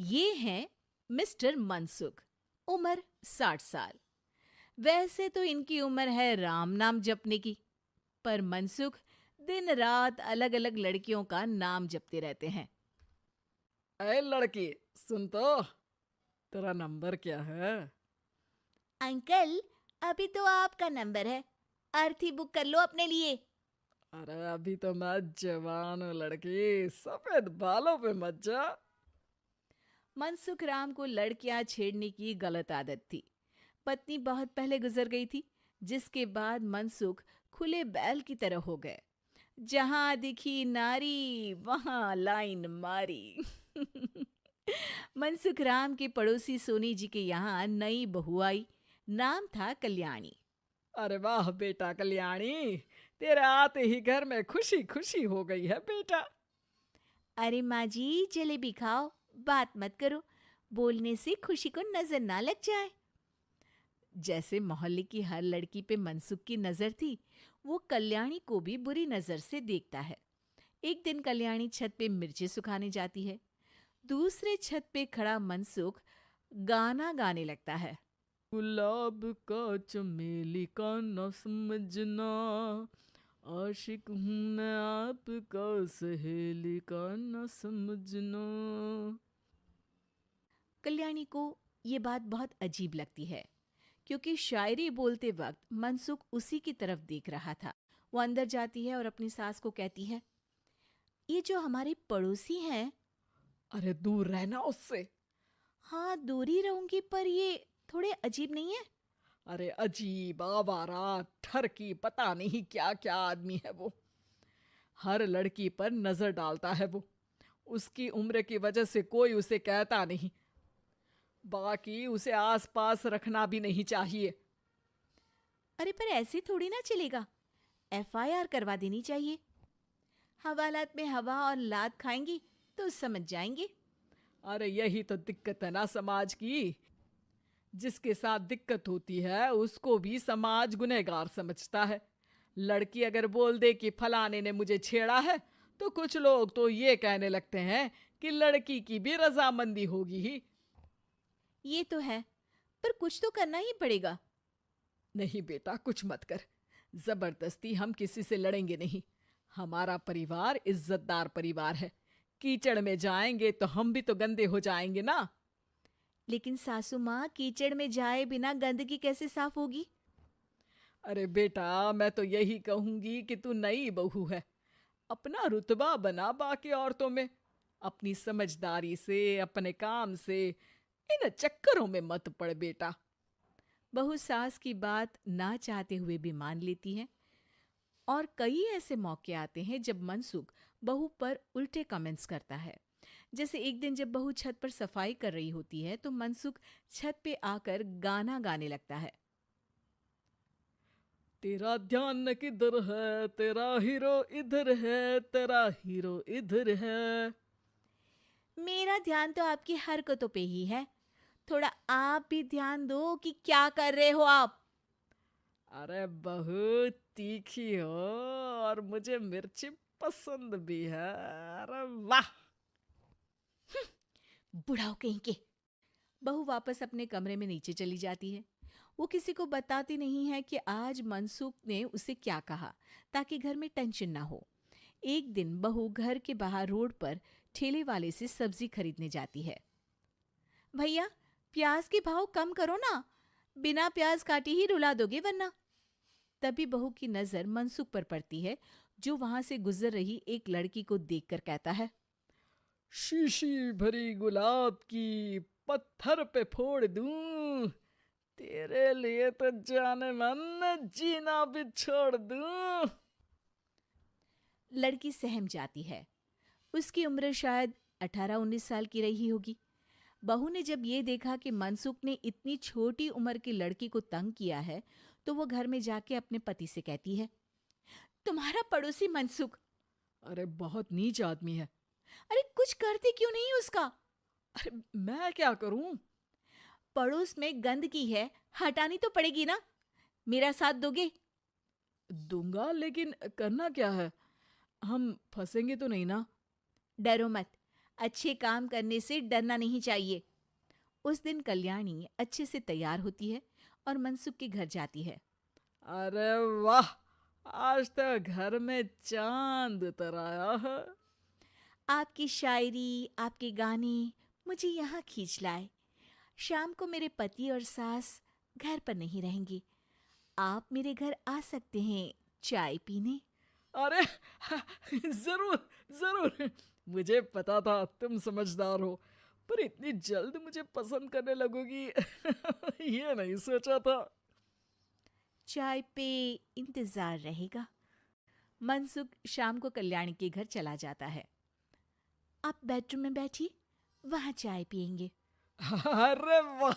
ये हैं मिस्टर मनसुख, उम्र 60 साल। वैसे तो इनकी उम्र है राम नाम जपने की, पर मनसुख दिन रात अलग अलग लड़कियों का नाम जपते रहते हैं। अरे लड़की, सुन तो, तेरा नंबर क्या है? अंकल, अभी तो आपका नंबर है। अर्थी बुक कर लो अपने लिए। अरे अभी तो मैं जवान हूँ लड़की, सफेद बालों पे मत जा। मनसुख राम को लड़कियां छेड़ने की गलत आदत थी। पत्नी बहुत पहले गुजर गई थी, जिसके बाद मनसुख खुले बैल की तरह हो गए। जहां दिखी नारी वहां लाइन मारी। मनसुख राम के पड़ोसी सोनी जी के यहाँ नई बहू आई। नाम था कल्याणी। अरे वाह बेटा कल्याणी, तेरे आते ही घर में खुशी खुशी हो गई है बेटा। अरे माँ जी, जलेबी खाओ, बात मत करो, बोलने से खुशी को नजर ना लग जाए। जैसे मोहल्ले की हर लड़की पे मनसुख की नजर थी, वो कल्याणी को भी बुरी नजर से देखता है। एक दिन कल्याणी छत पे मिर्ची सुखाने जाती है। दूसरे छत पे खड़ा मनसुख गाना गाने लगता है। गुलाब का चमेली का न समझना, आशिक हूँ मैं आपका, सहेली का न समझना। कल्याणी को ये बात बहुत अजीब लगती है, क्योंकि शायरी बोलते वक्त मनसुख उसी की तरफ देख रहा था। वो अंदर जाती है और अपनी सास को कहती है, ये जो हमारे पड़ोसी हैं। अरे दूर रहना उससे। हाँ, दूरी रहूंगी, पर ये थोड़े अजीब नहीं है? अरे अजीब, आवारा, ठरकी, पता नहीं क्या क्या आदमी है वो। हर लड़की पर नजर डालता है वो। उसकी उम्र की वजह से कोई उसे कहता नहीं। बाकी उसे आसपास रखना भी नहीं चाहिए। अरे पर ऐसे थोड़ी ना चलेगा, एफआईआर करवा देनी चाहिए। हवालात में हवा और लात खाएंगी तो समझ जाएंगे। अरे यही तो दिक्कत है ना समाज की। जिसके साथ दिक्कत होती है उसको भी समाज गुनहगार समझता है। लड़की अगर बोल दे कि फलाने ने मुझे छेड़ा है, तो कुछ लोग तो ये कहने लगते हैं कि लड़की की भी रजामंदी होगी ही। ये तो है, पर कुछ तो करना ही पड़ेगा। नहीं बेटा, कुछ मत कर। जबरदस्ती हम किसी से लड़ेंगे नहीं। हमारा परिवार इज्जतदार परिवार है। कीचड़ में जाएंगे तो हम भी तो गंदे हो जाएंगे ना। लेकिन सासू माँ, कीचड़ में जाए बिना गंदगी कैसे साफ होगी? अरे बेटा, मैं तो यही कहूंगी कि तू नई बहू है। अपना रुतबा बना बाकी औरतों में। अपनी समझदारी से, अपने काम से इन चक्करों में मत पड़ बेटा। बहू सास की बात ना चाहते हुए भी मान लेती है। और कई ऐसे मौके आते हैं जब मनसुख बहू पर उल्टे कमेंट्स करता है। जैसे एक दिन जब बहू छत पर सफाई कर रही होती है, तो मनसुख छत पे आकर गाना गाने लगता है। तेरा ध्यान किधर है, तेरा हीरो इधर है, तेरा हीरो इधर है। मेरा ध्यान तो आपकी हरकतों पे ही है। थोड़ा आप भी ध्यान दो कि क्या कर रहे हो आप। अरे बहुत तीखी हो, और मुझे मिर्ची पसंद भी है। अरे वाह। बुढ़ाओ कहीं के। बहू वापस अपने कमरे में नीचे चली जाती है। वो किसी को बताती नहीं है कि आज मनसुख ने उसे क्या कहा, ताकि घर में टेंशन ना हो। एक दिन बहू घर के बाहर रोड पर ठेले वाले से सब्जी खरीदने जाती है। भैया, प्याज के भाव कम करो ना, बिना प्याज काटे ही रुला दोगे वरना। तभी बहू की नजर मनसुख पर पड़ती है, जो वहां से गुजर रही एक लड़की को देखकर कहता है, शीशी भरी गुलाब की पत्थर पे फोड़ दूं, तेरे लिए तो जाने मन जीना भी छोड़ दूं। लड़की सहम जाती है। उसकी उम्र शायद 18-19 साल की रही होगी। बहू ने जब ये देखा कि मनसुख ने इतनी छोटी उम्र की लड़की को तंग किया है, तो वो घर में जाके अपने पति से कहती है, तुम्हारा पड़ोसी मनसुख। अरे बहुत नीच आदमी है। अरे कुछ करते क्यों नहीं उसका? अरे मैं क्या करूं? पड़ोस में गंदगी है, हटानी तो पड़ेगी ना। मेरा साथ दोगे? दूंगा, लेकिन करना क्या है? हम फंसेंगे तो नहीं ना? डरो मत, अच्छे काम करने से डरना नहीं चाहिए। उस दिन कल्याणी अच्छे से तैयार होती है और मनसुख के घर जाती है। अरे वाह, आज तो घर में चांद उतर आया है। आपकी शायरी, आपके गाने मुझे यहाँ खींच लाए। शाम को मेरे पति और सास घर पर नहीं रहेंगे। आप मेरे घर आ सकते हैं चाय पीने। अरे जरूर जरूर, मुझे पता था तुम समझदार हो, पर इतनी जल्द मुझे पसंद करने लगोगी ये नहीं सोचा था। चाय पे इंतजार रहेगा। मनसुख शाम को कल्याणी के घर चला जाता है। आप बेडरूम में बैठिए, वहां चाय पियेंगे। अरे वाह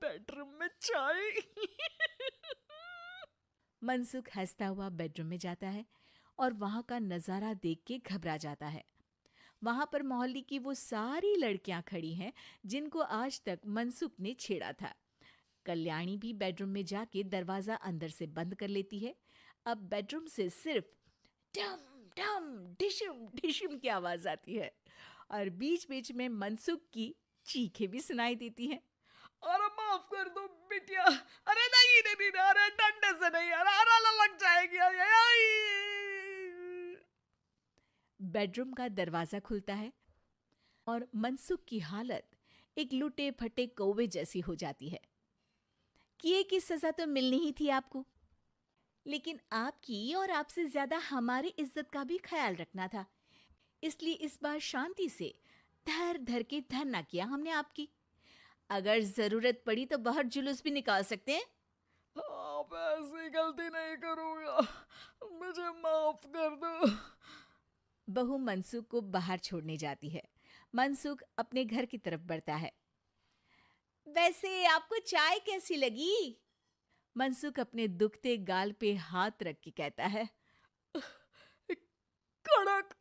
बेडरूम में चाय मनसुख हंसता हुआ बेडरूम में जाता है और वहां का नजारा देख के घबरा जाता है। वहां पर मोहल्ले की वो सारी लड़कियां खड़ी हैं जिनको आज तक मनसुख ने छेड़ा था। कल्याणी भी बेडरूम में जाके दरवाजा अंदर से बंद कर लेती है। अब बेडरूम से सिर्फ डम डम डिशुम डिशुम की आवाज आती है और बीच बीच में मनसुख की चीखें भी सुनाई देती हैं। अरे माफ कर दो बिटिया, अरे नहीं नहीं नहीं, अरे डंडे से नहीं, अरे अरे लग जाएगी, अरे आई। बेडरूम का दरवाजा खुलता है और मनसुख की हालत एक लुटे फटे कौवे जैसी हो जाती है। किए की सजा तो मिलनी ही थी आपको, लेकिन आपकी और आपसे ज्यादा हमारी इज्जत का भी ख्याल रखना था। इसलिए इस बार शांति से धर धर के धर ना किया हमने आपकी। अगर जरूरत पड़ी तो बाहर जुलूस भी निकाल सकते हैं। आप ऐसी गलती नहीं करूंगा, मुझे माफ कर दो। बहू मनसुख को बाहर छोड़ने जाती है। मनसुख अपने घर की तरफ बढ़ता है। वैसे आपको चाय कैसी लगी? मनसुख अपने दुखते गाल पे हाथ रख के कहता है। कड़क